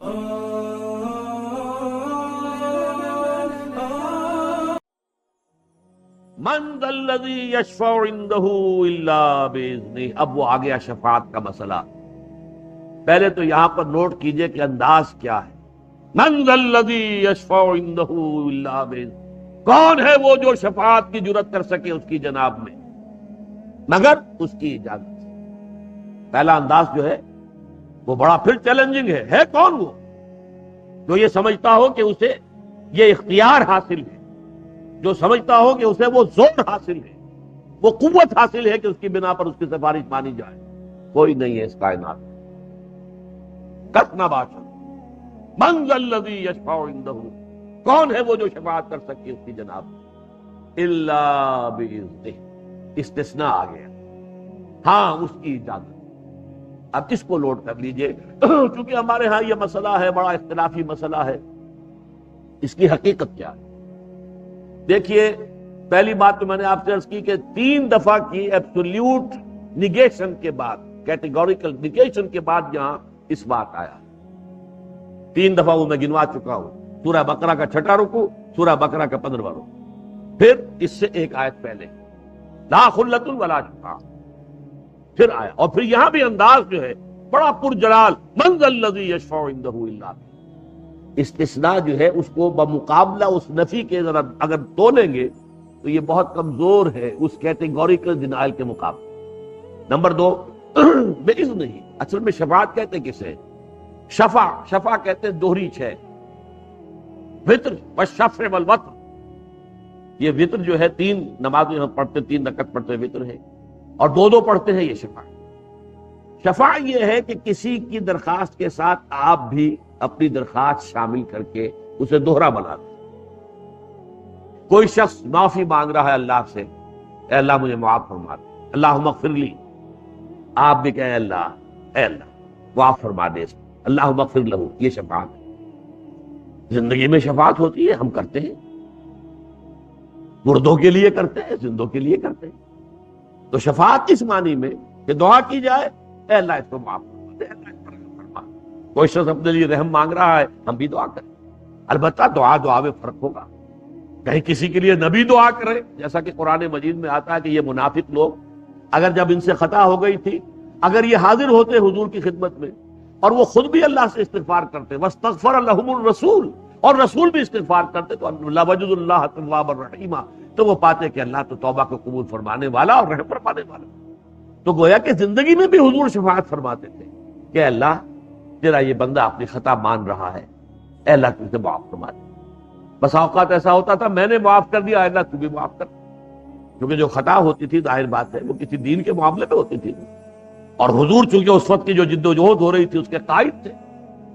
من ذا الذی یشفع عنده الا باذنہ. اب وہ آ گیا شفاعت کا مسئلہ. پہلے تو یہاں پر نوٹ کیجئے کہ انداز کیا ہے. من ذا الذی یشفع عنده الا باذنہ. کون ہے وہ جو شفاعت کی جرات کر سکے اس کی جناب میں مگر اس کی اجازت سے. پہلا انداز جو ہے وہ بڑا پھر چیلنجنگ ہے کون وہ جو یہ سمجھتا ہو کہ اسے یہ اختیار حاصل ہے، جو سمجھتا ہو کہ اسے وہ زور حاصل ہے، وہ قوت حاصل ہے کہ اس کی بنا پر اس کی سفارش مانی جائے. کوئی نہیں ہے اس کائنات میں. کس نہ باشد. من ذا الذی یشفع عنده. کون ہے وہ جو شفاعت کر سکے اس کی جناب میں الا باذنہ. استثناء آ گیا. ہاں اس کی اجازت. اب اس کو لوڈ کر لیجئے چونکہ ہمارے ہاں یہ مسئلہ ہے، بڑا اختلافی مسئلہ ہے. اس کی حقیقت کیا ہے؟ دیکھیے، پہلی بات تو میں نے آپ سے عرض کی کہ 3 دفعہ کی ایبسولوٹ نیگیشن کے بعد، کیٹیگوریکل نیگیشن کے بعد یہاں اس بات آیا. 3 دفعہ وہ میں گنوا چکا ہوں. سورہ بقرہ کا 6واں رکوع، سورہ بقرہ کا 15واں رکوع، پھر اس سے ایک آیت پہلے لا خلۃ ولا شفاعہ پھر آیا. اور پھر یہاں بھی انداز جو ہے بڑا پرجلال. من ذا الذی یشفع عنده الا. استثناء جو ہے اس کو بمقابلہ اس نفی کے ذرا اگر تولیں گے تو یہ بہت کمزور ہے اس کیٹیگوریکل ڈینائل کے مقابلے. نمبر 2 باذن ہی. اصل میں شفاعت کہتے کسے؟ شفع کہتے ہیں دوہری 6. وتر والشفع والوتر. یہ وتر جو ہے 3 نمازیں ہم پڑھتے 3 رکعت پڑھتے وتر ہے اور 2 پڑھتے ہیں. یہ شفع یہ ہے کہ کسی کی درخواست کے ساتھ آپ بھی اپنی درخواست شامل کر کے اسے دوہرا بنا دیں. کوئی شخص معافی مانگ رہا ہے اللہ سے، اے اللہ مجھے معاف فرما دے، اللہم اغفر لی. آپ بھی کہیں اے اللہ معاف فرما دے، اللہم اغفر لہو. یہ شفاعت ہے. زندگی میں شفاعت ہوتی ہے، ہم کرتے ہیں. مردوں کے لیے کرتے ہیں، زندوں کے لیے کرتے ہیں. تو شفاعت اس معنی میں کہ دعا کی جائے، اے اللہ اس کو معاف فرما دے، اللہ اس پر رحم فرما. کوئی شخص اپنے لیے رحم مانگ رہا ہے، ہم بھی دعا کریں. البتہ دعا میں فرق ہوگا. کہیں کسی کے لیے نبی دعا کرے، جیسا کہ قرآن مجید میں آتا ہے کہ یہ منافق لوگ اگر جب ان سے خطا ہو گئی تھی، اگر یہ حاضر ہوتے حضور کی خدمت میں اور وہ خود بھی اللہ سے استغفار کرتے، واستغفر لهم الرسول، اور رسول بھی استغفار کرتے، تو لوجدوا اللہ توابا رحیما، تو وہ پاتے کہ اللہ تو توبہ کو قبول فرمانے والا اور رحم فرمانے والا. تو گویا کہ زندگی میں بھی حضور شفاعت فرماتے تھے کہ اللہ تیرا یہ بندہ اپنی خطا مان رہا ہے، اے اللہ تو اسے معاف فرما دے. بس اوقات ایسا ہوتا تھا میں نے معاف کر دیا، اے اللہ تو بھی معاف کر. کیونکہ جو خطا ہوتی تھی ظاہر بات ہے وہ کسی دین کے معاملے میں ہوتی تھی، اور حضور چونکہ اس وقت کی جو جد و جہد ہو رہی تھی اس کے قائد تھے،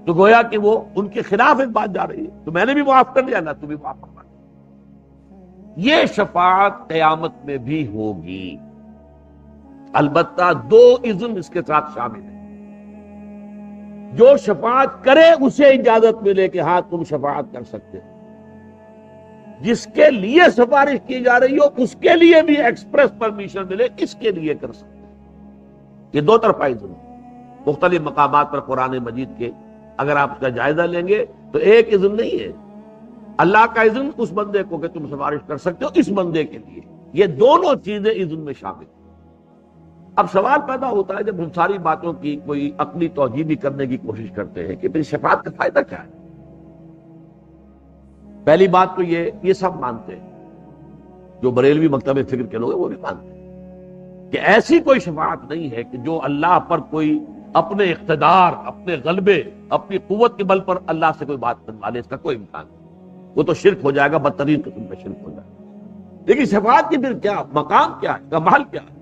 تو گویا کہ وہ ان کے خلاف ایک بات جا رہی ہے، تو میں نے بھی معاف کر دیا، اللہ تو بھی معاف فرما دے. یہ شفاعت قیامت میں بھی ہوگی. البتہ 2 اذن اس کے ساتھ شامل ہیں. جو شفاعت کرے اسے اجازت ملے کہ ہاں تم شفاعت کر سکتے ہو. جس کے لیے سفارش کی جا رہی ہو اس کے لیے بھی ایکسپریس پرمیشن ملے، اس کے لیے کر سکتے. یہ 2 طرفہ اذن مختلف مقامات پر قرآن مجید کے اگر آپ اس کا جائزہ لیں گے تو ایک اذن نہیں ہے. اللہ کا اذن اس بندے کو کہ تم سفارش کر سکتے ہو، اس بندے کے لیے. یہ دونوں چیزیں اذن میں شامل ہیں. اب سوال پیدا ہوتا ہے جب ہم ساری باتوں کی کوئی عقلی توجیہ بھی کرنے کی کوشش کرتے ہیں کہ پھر شفاعت کا فائدہ کیا ہے. پہلی بات تو یہ سب مانتے ہیں، جو بریلوی مکتب فکر کے لوگ ہیں وہ بھی مانتے ہیں کہ ایسی کوئی شفاعت نہیں ہے کہ جو اللہ پر کوئی اپنے اقتدار، اپنے غلبے، اپنی قوت کے بل پر اللہ سے کوئی بات کروا لے. اس کا کوئی امکان نہیں. وہ تو شرک ہو جائے گا، بدترین قسم کا شرک ہو جائے گا. لیکن شفاعت کی پھر کیا مقام، کیا ہے، کمال کیا ہے؟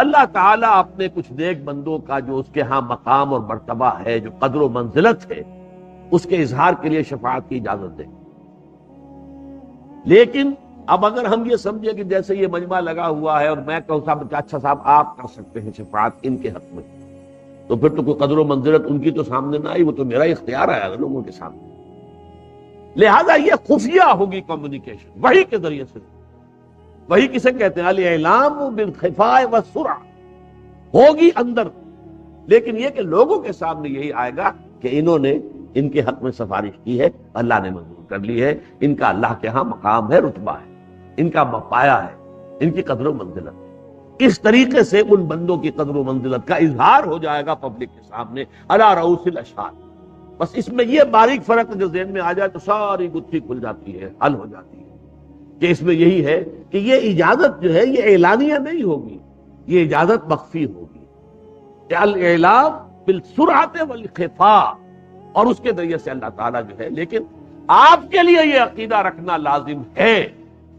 اللہ تعالیٰ اپنے کچھ نیک بندوں کا جو اس کے ہاں مقام اور مرتبہ ہے، جو قدر و منزلت ہے، اس کے اظہار کے لیے شفاعت کی اجازت دے. لیکن اب اگر ہم یہ سمجھیں کہ جیسے یہ مجمع لگا ہوا ہے اور میں کہوں صاحب اچھا صاحب آپ کر سکتے ہیں شفاعت ان کے حق میں، تو پھر تو کوئی قدر و منزلت ان کی تو سامنے نہ آئی، وہ تو میرا اختیار آیا نا لوگوں کے سامنے. لہذا یہ خفیہ ہوگی کمیونیکیشن، وحی کے ذریعے سے. وحی کسے کہتے ہیں؟ الاعلام بالخفاء والسرعہ، ہوگی اندر، لیکن یہ کہ لوگوں کے سامنے یہی آئے گا کہ انہوں نے ان کے حق میں سفارش کی ہے، اللہ نے منظور کر لی ہے، ان کا اللہ کے ہاں مقام ہے، رتبہ ہے، ان کا پایا ہے، ان کی قدر و منزلت ہے۔ اس طریقے سے ان بندوں کی قدر و منزلت کا اظہار ہو جائے گا پبلک کے سامنے علی رؤوس الاشہاد۔ بس اس میں یہ باریک فرق اگر ذہن میں آ جائے تو ساری گتھی کھل جاتی ہے، حل ہو جاتی ہے، کہ اس میں یہی ہے کہ یہ اجازت جو ہے یہ اعلانیہ نہیں ہوگی، یہ اجازت مخفی ہوگی، الاعلام بالسرعۃ والخفاء، اور اس کے ذریعے سے اللہ تعالیٰ جو ہے، لیکن آپ کے لیے یہ عقیدہ رکھنا لازم ہے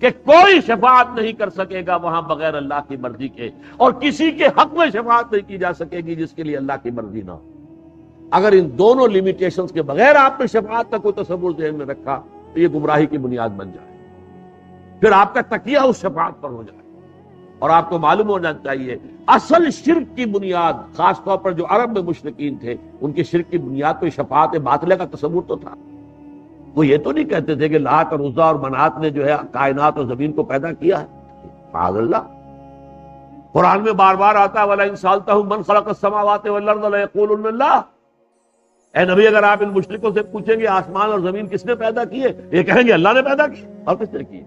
کہ کوئی شفاعت نہیں کر سکے گا وہاں بغیر اللہ کی مرضی کے، اور کسی کے حق میں شفاعت نہیں کی جا سکے گی جس کے لیے اللہ کی مرضی نہ ہو۔ اگر ان دونوں لیمیٹیشنز کے بغیر آپ نے شفاعت کا کوئی تصور ذہن میں رکھا تو یہ گمراہی کی بنیاد بن جائے، پھر آپ کا تکیہ اس شفاعت پر ہو جائے۔ اور آپ کو معلوم ہونا چاہیے اصل شرک کی بنیاد، خاص طور پر جو عرب میں مشرکین تھے، ان کی شرک کی بنیاد تو شفاعت باطلہ کا تصور تو تھا۔ وہ یہ تو نہیں کہتے تھے کہ لات اور عزا اور منات نے جو ہے کائنات اور زمین کو پیدا کیا ہے، معاذ اللہ۔ قرآن میں بار بار آتا ہے وَلَئِن سَأَلْتَهُم مَّن خَلَقَ السَّمَاوَاتِ وَالْأَرْضَ لَيَقُولُنَّ اللَّهُ۔ اے نبی اگر آپ ان مشرکوں سے پوچھیں گے آسمان اور زمین کس نے پیدا کیے، یہ کہیں گے اللہ نے پیدا کیے۔ اور کس نے کیے؟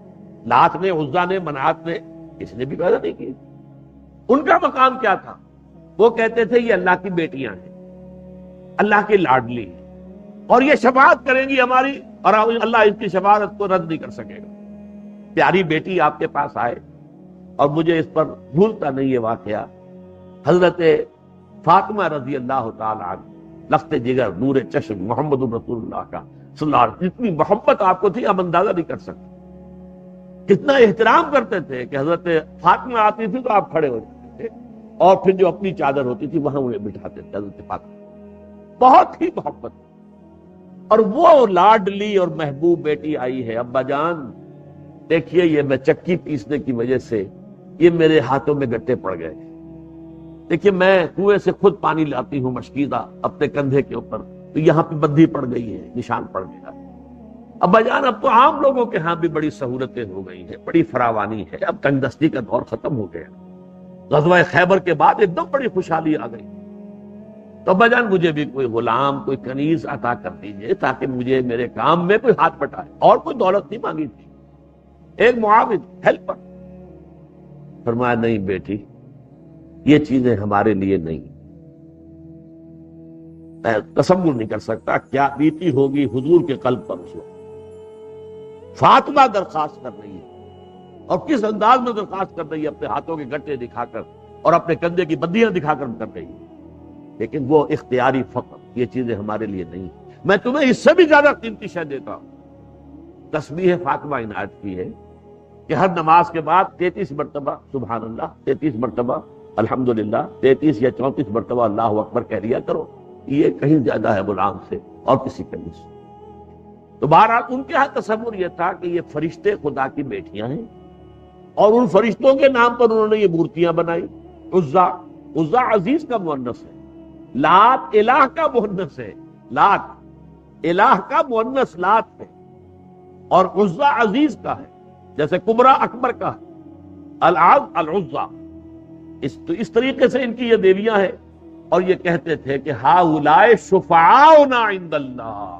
لات نے، عزا نے، منات نے، کسی نے بھی پیدا نہیں کیے۔ ان کا مقام کیا تھا؟ وہ کہتے تھے یہ اللہ کی بیٹیاں ہیں، اللہ کی لاڈلی ہیں، اور یہ شفاعت کریں گی ہماری، اور اللہ اس کی شفاعت کو رد نہیں کر سکے گا۔ پیاری بیٹی آپ کے پاس آئے، اور مجھے اس پر بھولتا نہیں یہ واقعہ، حضرت فاطمہ رضی اللہ تعالی عنہ، لخت جگر، نور چشم، محمد رسول اللہ کا صلی اللہ علیہ وسلم، جتنی محبت آپ کو تھی ہم اندازہ نہیں کر سکتے، کتنا احترام کرتے تھے کہ حضرت فاطمہ آتی تھی تو آپ کھڑے ہو جاتے تھے، اور پھر جو اپنی چادر ہوتی تھی وہاں انہیں بٹھاتے تھے حضرت فاطمہ، بہت ہی محبت۔ اور وہ لاڈلی اور محبوب بیٹی آئی ہے، ابا جان دیکھیے یہ میں چکی پیسنے کی وجہ سے یہ میرے ہاتھوں میں گٹے پڑ گئے، دیکھیے میں کنویں سے خود پانی لاتی ہوں مشکیزہ اپنے کندھے کے اوپر، تو یہاں پہ بندھی پڑ گئی ہے، نشان پڑ گیا۔ ابا جان اب تو عام لوگوں کے ہاں بھی بڑی سہولتیں ہو گئی ہیں، بڑی فراوانی ہے، اب تنگ دستی کا دور ختم ہو گیا، غزوہ خیبر کے بعد ایک دم بڑی خوشحالی آ گئی، تو ابا جان مجھے بھی کوئی غلام، کوئی کنیز عطا کر دیجئے تاکہ مجھے میرے کام میں کوئی ہاتھ بٹائے، اور کوئی دولت نہیں مانگی تھی، ایک معاون، ہیلپر۔ فرمایا نہیں بیٹی یہ چیزیں ہمارے لیے نہیں، میں تصور نہیں کر سکتا کیا بیتی ہوگی حضور کے قلب پر اس وقت۔ فاطمہ درخواست کر رہی ہے، اور کس انداز میں درخواست کر رہی ہے، اپنے ہاتھوں کے گٹے دکھا کر اور اپنے کندھے کی بندیاں دکھا کر کر رہی ہے، لیکن وہ اختیاری فقط، یہ چیزیں ہمارے لیے نہیں، میں تمہیں اس سے بھی زیادہ قیمتی شے دیتا ہوں۔ تسبیح فاطمہ عنایت کی ہے کہ ہر نماز کے بعد 33 مرتبہ سبحان اللہ، 33 مرتبہ الحمدللہ، 33 یا 34 مرتبہ اللہ اکبر کہہ لیا کرو، یہ کہیں زیادہ ہے غلام سے اور کسی کنیز سے۔ تو بہرحال ان کے ہاں تصور یہ تھا کہ یہ فرشتے خدا کی بیٹیاں ہیں، اور ان فرشتوں کے نام پر انہوں نے یہ مورتیاں بنائی۔ عزا، عزا عزیز کا مؤنث ہے، لات الہ کا مؤنث ہے، لات الہ کا مؤنث لات ہے، اور عزا عزیز کا ہے، جیسے کبرا اکبر کا ہے، العز العزا، اس طریقے سے ان کی یہ دیویاں ہیں، اور یہ کہتے تھے کہ ہؤلاء شفعاؤنا عند اللہ،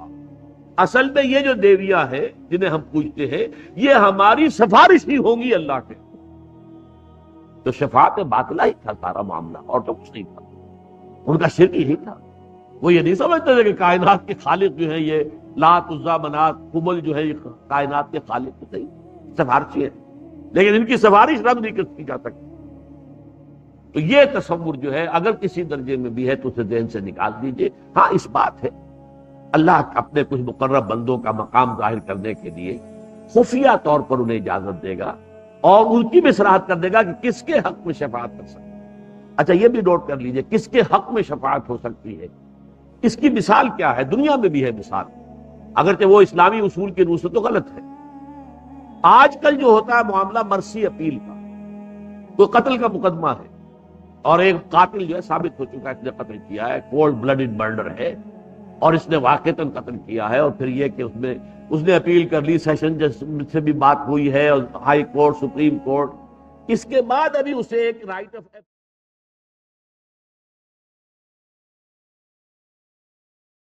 اصل میں یہ جو دیویاں ہیں جنہیں ہم پوجتے ہیں یہ ہماری سفارش ہی ہوں گی اللہ کے۔ تو شفاعت باطلہ ہی تھا سارا معاملہ، اور تو کچھ نہیں تھا، ان کا شرک ہی تھا۔ وہ یہ نہیں سمجھتے تھے کہ کائنات کے خالق جو ہیں یہ لات، عزا، منات، قبل جو ہے یہ کائنات کے خالق نہیں، سفارشی ہے، لیکن ان کی سفارش رد نہیں کی جا سکتی۔ تو یہ تصور جو ہے اگر کسی درجے میں بھی ہے تو اسے ذہن سے نکال دیجئے۔ ہاں اس بات ہے اللہ اپنے کچھ مقرب بندوں کا مقام ظاہر کرنے کے لیے خفیہ طور پر انہیں اجازت دے گا، اور ان کی بھی صراحت کر دے گا کہ کس کے حق میں شفاعت کر سکتے ہیں۔ اچھا یہ بھی نوٹ کر لیجئے کس کے حق میں شفاعت ہو سکتی ہے، اس کی مثال کیا ہے، دنیا میں بھی ہے مثال، اگرچہ وہ اسلامی اصول کی روح سے تو غلط ہے۔ آج کل جو ہوتا ہے معاملہ مرسی اپیل کا، کوئی قتل کا مقدمہ ہے اور ایک قاتل جو ہے ثابت ہو چکا ہے اس نے قتل کیا ہے، کولڈ بلڈڈ مرڈر ہے، اور اس نے واقعتاً قتل کیا ہے، اور پھر یہ کہ اس نے اپیل کر لی، سیشن جج سے بھی بات ہوئی ہے، اور ہائی کورٹ، سپریم کورٹ، اس کے بعد ابھی اسے ایک رائٹ آف